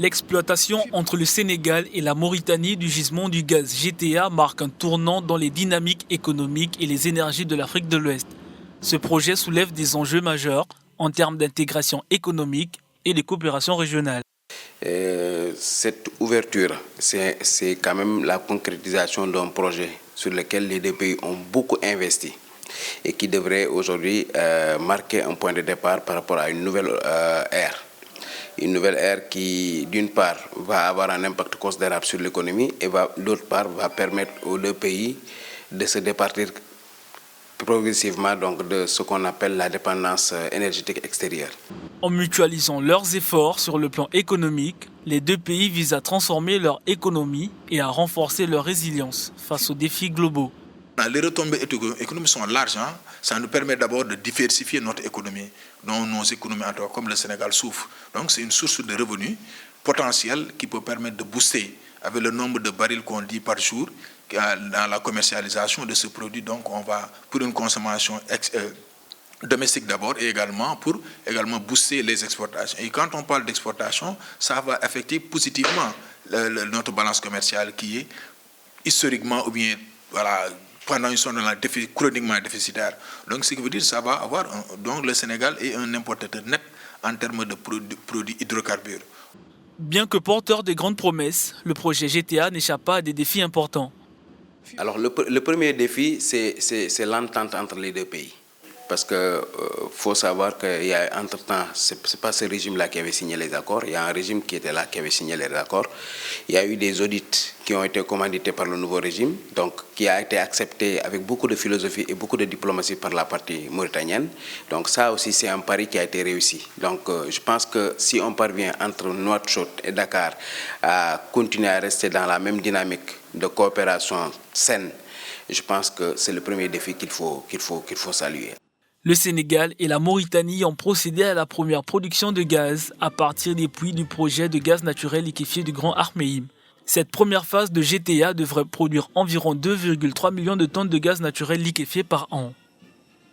L'exploitation entre le Sénégal et la Mauritanie du gisement du gaz GTA marque un tournant dans les dynamiques économiques et les énergies de l'Afrique de l'Ouest. Ce projet soulève des enjeux majeurs en termes d'intégration économique et de coopération régionale. Cette ouverture, c'est quand même la concrétisation d'un projet sur lequel les deux pays ont beaucoup investi et qui devrait aujourd'hui marquer un point de départ par rapport à une nouvelle ère. Une nouvelle ère qui, d'une part, va avoir un impact considérable sur l'économie et d'autre part, va permettre aux deux pays de se départir progressivement donc, de ce qu'on appelle la dépendance énergétique extérieure. En mutualisant leurs efforts sur le plan économique, les deux pays visent à transformer leur économie et à renforcer leur résilience face aux défis globaux. Les retombées économiques sont larges. Ça nous permet d'abord de diversifier notre économie, dont nos économies, en tout cas, comme le Sénégal, souffrent. Donc c'est une source de revenus potentiels qui peut permettre de booster avec le nombre de barils qu'on dit par jour dans la commercialisation de ce produit. Donc on va pour une consommation domestique d'abord et également pour booster les exportations. Et quand on parle d'exportation, ça va affecter positivement notre balance commerciale qui est historiquement ou bien pendant une zone chroniquement déficitaire. Donc ce qui veut dire que ça va avoir donc le Sénégal est un importateur net en termes de produits hydrocarbures. Bien que porteur de grandes promesses, le projet GTA n'échappe pas à des défis importants. Alors le premier défi, c'est l'entente entre les deux pays. Parce qu'il faut savoir qu'il y a entre-temps, ce n'est pas ce régime-là qui avait signé les accords, il y a un régime qui était là, qui avait signé les accords. Il y a eu des audits qui ont été commandités par le nouveau régime, donc qui a été accepté avec beaucoup de philosophie et beaucoup de diplomatie par la partie mauritanienne. Donc ça aussi, c'est un pari qui a été réussi. Donc je pense que si on parvient entre Nouakchott et Dakar à continuer à rester dans la même dynamique de coopération saine, je pense que c'est le premier défi qu'il faut saluer. Le Sénégal et la Mauritanie ont procédé à la première production de gaz à partir des puits du projet de gaz naturel liquéfié du Grand Ahmeyim. Cette première phase de GTA devrait produire environ 2,3 millions de tonnes de gaz naturel liquéfié par an.